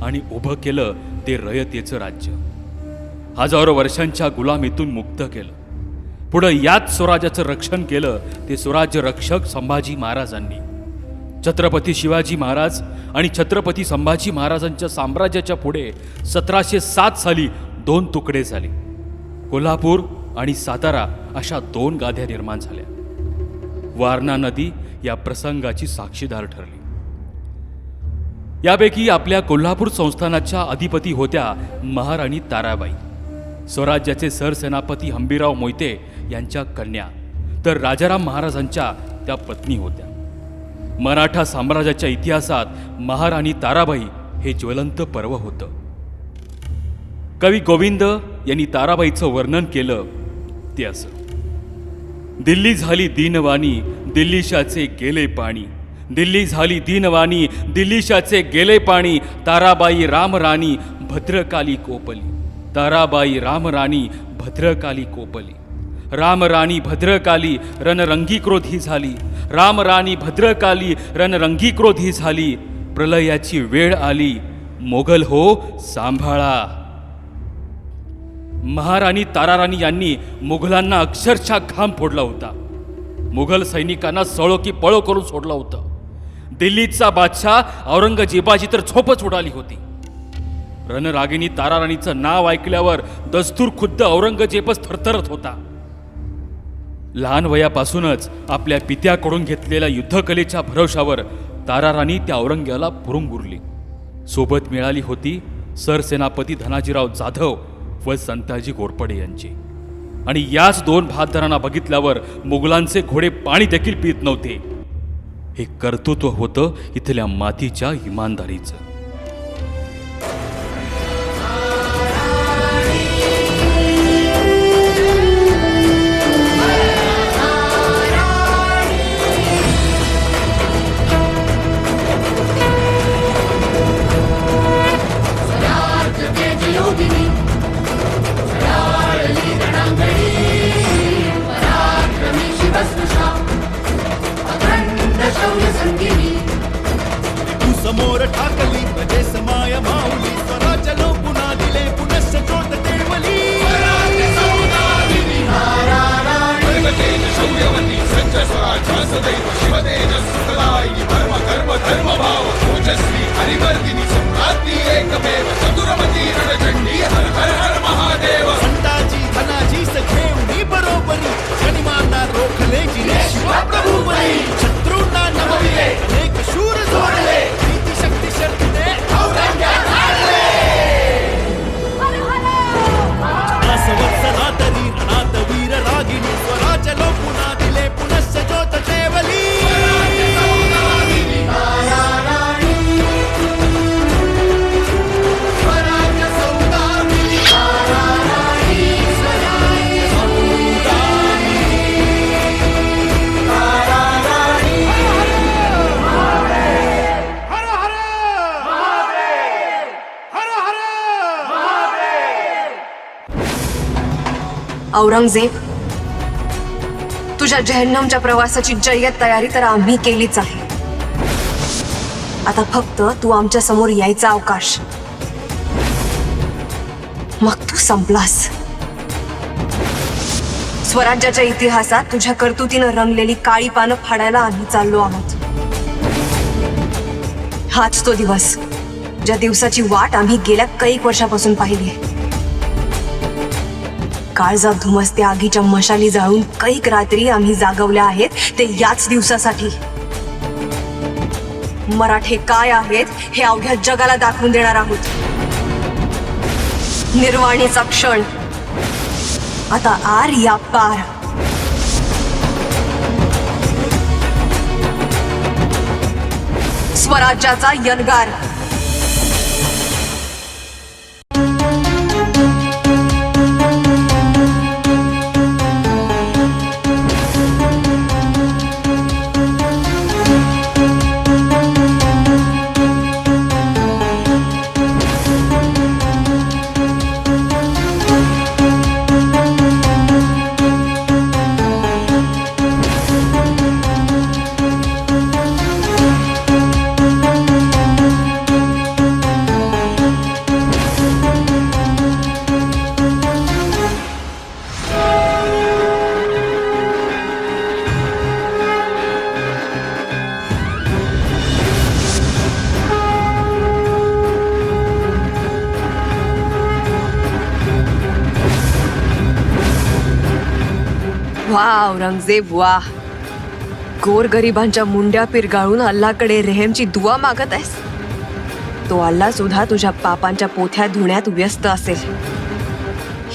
आणि उभं केलं ते रयतेचं राज्य. हजारो वर्षांच्या गुलामीतून मुक्त केलं. पुढं याच स्वराज्याचं रक्षण केलं ते स्वराज्य रक्षक संभाजी महाराजांनी. छत्रपती शिवाजी महाराज आणि छत्रपती संभाजी महाराजांच्या साम्राज्याच्या पुढे 1707 साली 2 तुकडे झाले. कोल्हापूर आणि सातारा अशा 2 गाद्या निर्माण झाल्या. वारणा नदी या प्रसंगाची साक्षीदार ठरली. यापैकी आपल्या कोल्हापूर संस्थानाच्या अधिपती होत्या महाराणी ताराबाई, स्वराज्याचे सरसेनापती हंबीरराव मोहिते यांच्या कन्या, तर राजाराम महाराजांच्या त्या पत्नी होत्या. मराठा साम्राज्याच्या इतिहासात महाराणी ताराबाई हे ज्वलंत पर्व होतं. कवी गोविंद यांनी ताराबाईचं वर्णन केलं ते असं: दिल्ली झाली दीनवाणी, दिल्लीशाचे गेले पाणी. दिल्ली झाली दीनवाणी, दिल्लीशाचे गेले पाणी. ताराबाई रामराणी भद्रकाली कोपली. ताराबाई रामराणी भद्रकाली कोपली. रामराणी भद्रकाली रणरंगी क्रोधी झाली. रामराणी भद्रकाली रणरंगी क्रोधी झाली. प्रलयाची वेळ आली, मोगल हो सांभाळा. महाराणी ताराराणी यांनी मुघलांना अक्षरशः घाम फोडला होता. मुघल सैनिकांना सळो की पळो करून सोडलं होतं. दिल्लीचा बादशाह औरंगजेबाची तर झोपच उडाली होती. रणरागिणी ताराराणीचं नाव ऐकल्यावर दस्तूर खुद्द औरंगजेबच थरथरत होता. लहान वयापासूनच आपल्या पित्याकडून घेतलेल्या युद्धकलेच्या भरवशावर ताराराणी त्या औरंग्याला पुरून उरली. सोबत मिळाली होती सरसेनापती धनाजीराव जाधव व संताजी घोरपडे यांची. आणि याच 2 बहादरांना बघितल्यावर मुघलांचे घोडे पाणी देखील पित नव्हते. हे कर्तृत्व होतं इथल्या मातीच्या इमानदारीचं. समोर ठाकली प्रजे समाय माऊली. स्वराज्य पुन्हा दिले पुनश्च ज्योत तेवली. शौर्यवती सज्ज स्वराज्य सदैव शिवतेज सुखदायिनी. धर्म कर्म धर्म भाव ओजस्वी हरिवर्धिनी. सम्राज्ञी एकमेव चतुरमती रणचंडी. हर हर हर महादेव. संताजी धनाजी सखेवणी बरोबरी. गणिमांना रोखले जिने शिवा प्रभुबली. शत्रूंना नमविले अनेक शूर जोडले. शक्ती शक्तीने औरंग्यात आणले. संवत्सरा तरी रणात वीर रागिनी. स्वराज्य पुन्हा दिले पुनश्च ज्योत तेवली. औरंगजेब, तुझ्या जहन्नमच्या प्रवासाची जय्यत तयारी तर आम्ही केलीच आहे. आता फक्त तू आमच्या समोर यायचा अवकाश, मग तू संपलास. स्वराज्याच्या इतिहासात तुझ्या कर्तुतीनं रंगलेली काळी पानं फाडायला आम्ही चाललो आहोत. हाच तो दिवस ज्या दिवसाची वाट आम्ही गेल्या कैक वर्षापासून पाहिली. काळजात धुमसत्या आगीच्या मशाली जाळून कैक रात्री आम्ही जागवल्या आहेत ते याच दिवसासाठी. मराठे काय आहेत हे अवघ्या जगाला दाखवून देणार आहोत. निर्वाणीचा क्षण आता आर या पार. स्वराज्याचा यलगार. वा औरंगजेब वा, गोरगरिबांच्या मुंड्या पिरगाळून अल्लाकडे रेहेमची दुआ मागत आहेस. तो अल्ला सुद्धा तुझ्या पापांच्या पोथ्या धुण्यात व्यस्त असेल.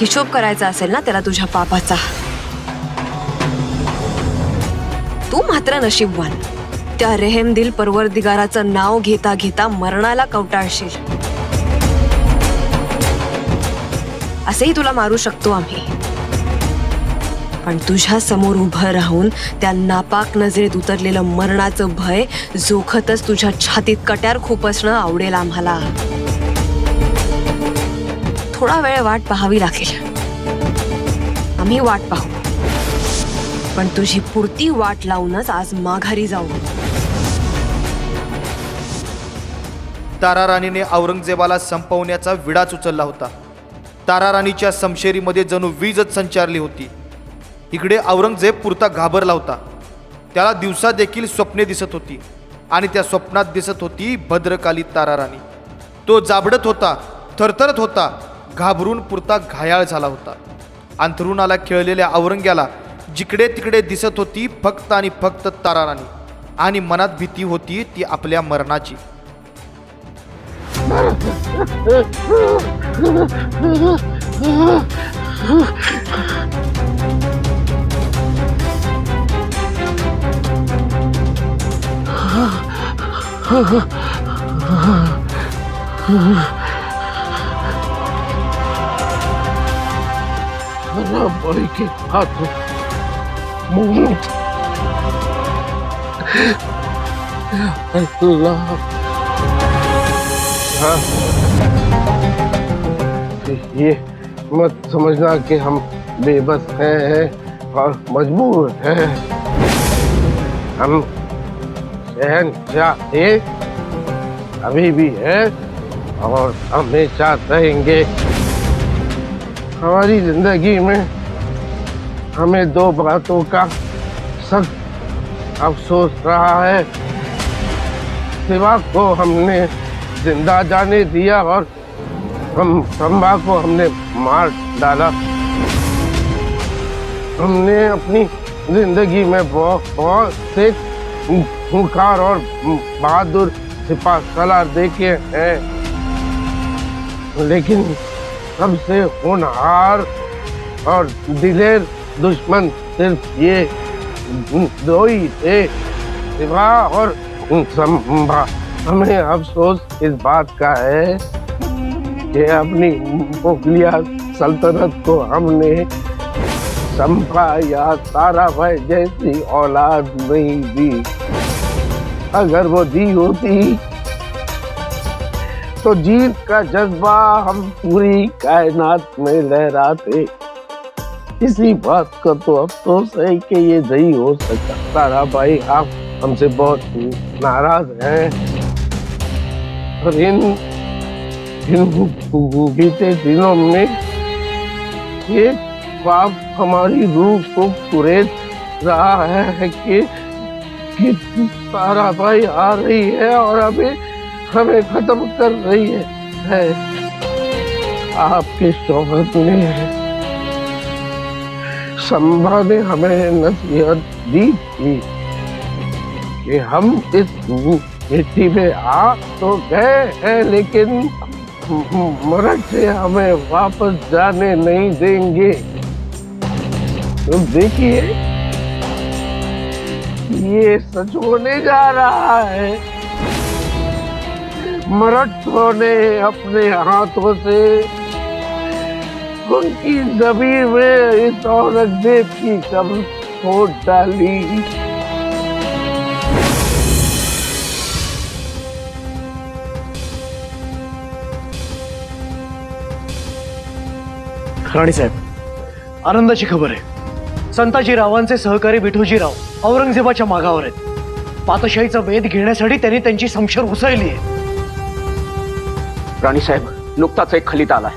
हिशोब करायचा असेल ना त्याला तुझ्या पापाचा. तू मात्र नशीबवान, त्या रेहेमदिल परवरदिगाराचं नाव घेता घेता मरणाला कवटाळशील. असेही तुला मारू शकतो आम्ही, पण तुझ्या समोर उभं राहून त्या नापाक नजरेत उतरलेलं मरणाचं भय जोखतच तुझ्या छातीत कट्यार खुपसणं आवडेल आम्हाला. थोडा वेळ वाट पाहावी लागेल. आम्ही वाट पाहू, पण तुझी पुरती वाट लावूनच आज माघारी जाऊ. ताराराणीने औरंगजेबाला संपवण्याचा विडाच उचलला होता. ताराराणीच्या समशेरीमध्ये जणू वीजच संचारली होती. इकडे औरंगजेब पुरता घाबरला होता. त्याला दिवसा देखील स्वप्ने दिसत होती आणि त्या स्वप्नात दिसत होती भद्रकाली ताराराणी. तो जाबडत होता, थरथरत होता, घाबरून पुरता घायाळ झाला होता. अंथरुणाला खेळलेल्या औरंग्याला जिकडे तिकडे दिसत होती फक्त आणि फक्त ताराराणी, आणि मनात भीती होती ती आपल्या मरणाची. ताराबाई के हाथों मौत. अल्लाह, ये मत समझना कि हम बेबस हैं और मजबूर हैं. हम शहंशाह थे, अभी भी हैं और हमेशा रहेंगे. हमारी जिंदगी में हमें दो बातों का सख्त अफसोस रहा है. सिवा को हमने जिंदा जाने दिया और हम संभा को हमने मार डाला. हमने अपनी जिंदगी में बहुत से खूंखार और बहादुर सिपाह सलार देखे हैं, लेकिन सबसे होनहार और दिलेर दुश्मन सिर्फ ये दो ही थे, सिवा और संभा. हमें अफसोस इस बात का है कि अपनी मुगलिया सल्तनत को हमने संभा या ताराबाई जैसी औलाद नहीं दी. अगर वो दी होती तो जीत का जज्बा हम पूरी कायनात में लहराते. इसी बात का तो अफसोस है कि ये नहीं हो सका. ताराबाई, आप हमसे बहुत नाराज हैं और इन बीते दिनों में ये पाप हमारी रूह को कुरेद रहा है कि ताराबाई आ रही है और अभी हमें खत्म कर रही है. आपके शौहर ने संभा ने हमें नसीहत दी थी कि हम इस मिट्टी में आ तो गए हैं, लेकिन मरद से हमें वापस जाने नहीं देंगे. तो देखिए, ये सच होने जा रहा है. मराठों ने अपने हाथों से उनकी जमीन में इस औरंगजेब की कब्र खोद डाली. राणीसाहेब, आनंदाची खबर आहे. संताजीरावांचे सहकारी विठोजीराव औरंगजेबाच्या मागावर आहेत. पातशाहीचा वेध घेण्यासाठी त्यांनी त्यांची समशेर उसळली आहे. राणीसाहेब, नुकताच एक खलिता आलाय.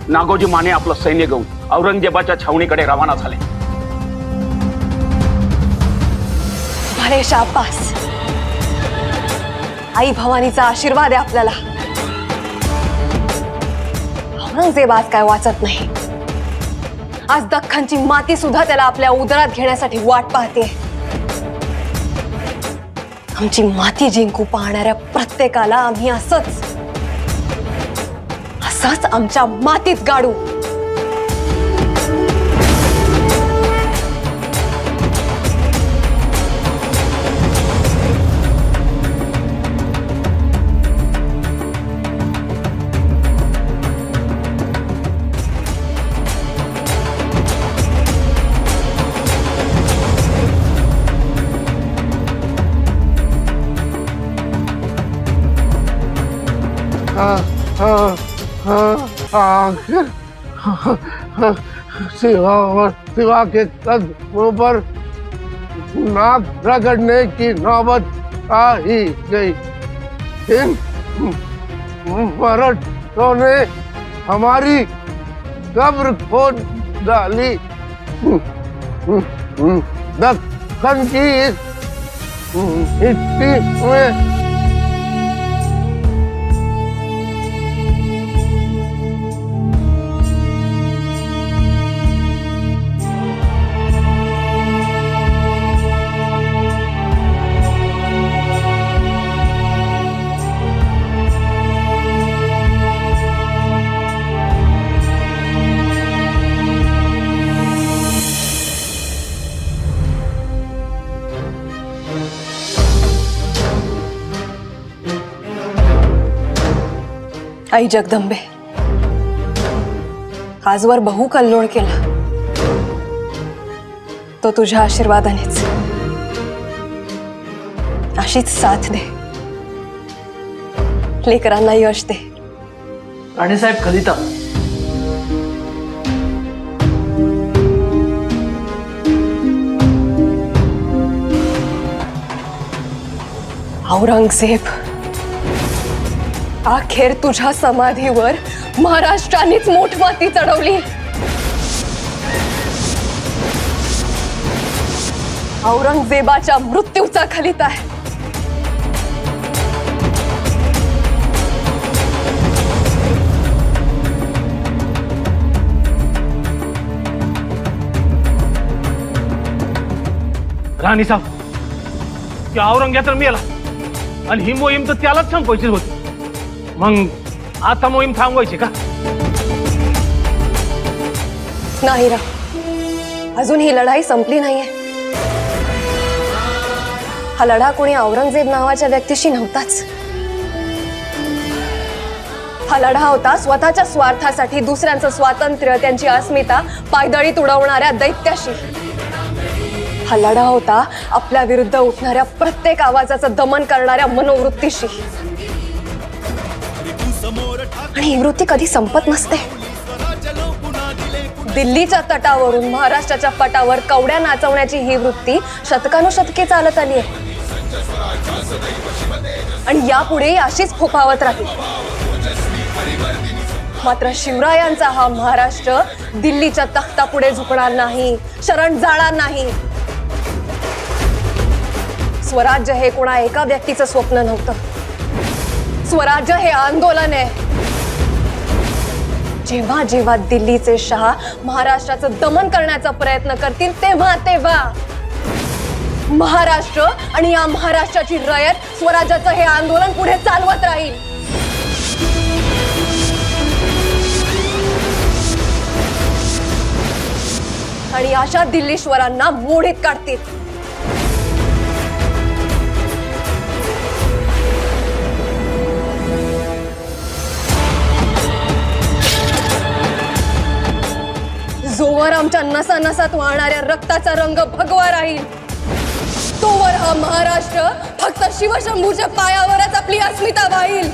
नागोजी माने आपलं सैन्य घेऊन औरंगजेबाच्या छावणीकडे रवाना झाले. भले शाबास. आई भवानीचा आशीर्वाद आहे आपल्याला. औरंगजेब आज काय वाचत नाही. आज दख्खनची माती सुद्धा त्याला आपल्या उदरात घेण्यासाठी वाट पाहते. आमची माती जिंकू पाहणाऱ्या प्रत्येकाला आम्ही असंच आमच्या मातीत गाडू. आखिर शिवा के कदमों पर नाक रगड़ने की नौबत आ ही गई. इन मराठों ने हमारी कब्र खोद डाली. दक्कन की इस मिट्टी में आई जगदंबे, आजवर बहु कल्लोळ केला तो तुझ्या आशीर्वादानेच. अशीच साथ दे, लेकरांना यश दे. राणीसाहेब कलिता, औरंगजेब, अखेर तुझ्या समाधीवर महाराष्ट्रानेच मोठमाती चढवली. औरंगजेबाच्या मृत्यूचा खलिता आहे. राणीसाहेब, त्या औरंग्या तर मेला आणि ही मोहीम तर त्यालाच संपवायची होती. मग आता मोहीम थांबवायची का? नाही रा, अजून ही लढाई संपली नाहीये. हा लढा कोणी औरंगजेब नावाच्या व्यक्तीशी नव्हताच. हा लढा होता स्वतःच्या स्वार्थासाठी दुसऱ्यांचं स्वातंत्र्य, त्यांची अस्मिता पायदळीत उडवणाऱ्या दैत्याशी. हा लढा होता आपल्या विरुद्ध उठणाऱ्या प्रत्येक आवाजाचं दमन करणाऱ्या मनोवृत्तीशी. आणि ही वृत्ती कधी संपत नसते. दिल्लीच्या तटावरून महाराष्ट्राच्या पटावर कवड्या नाचवण्याची ही वृत्ती शतकानुशतके चालत आली आहे आणि यापुढे अशीच फोफावत राहील. मात्र शिवरायांचा हा महाराष्ट्र दिल्लीच्या तख्तापुढे झुकणार नाही, शरण जाणार नाही. स्वराज्य हे कोणा एका व्यक्तीचं स्वप्न नव्हतं. स्वराज्य हे आंदोलन आहे. जेव्हा जेव्हा दिल्लीचे शहा महाराष्ट्राचं दमन करण्याचा प्रयत्न करतील तेव्हा तेव्हा महाराष्ट्र आणि या महाराष्ट्राची रयत स्वराज्याचं हे आंदोलन पुढे चालवत राहील. आणि अशा दिल्लीश्वरांना मोडीत काढतील. जोवर आमच्या नसा नसात वाहणाऱ्या रक्ताचा रंग भगवा राहील तोवर हा महाराष्ट्र फक्त शिवशंभूच्या पायावरच आपली अस्मिता वाहील.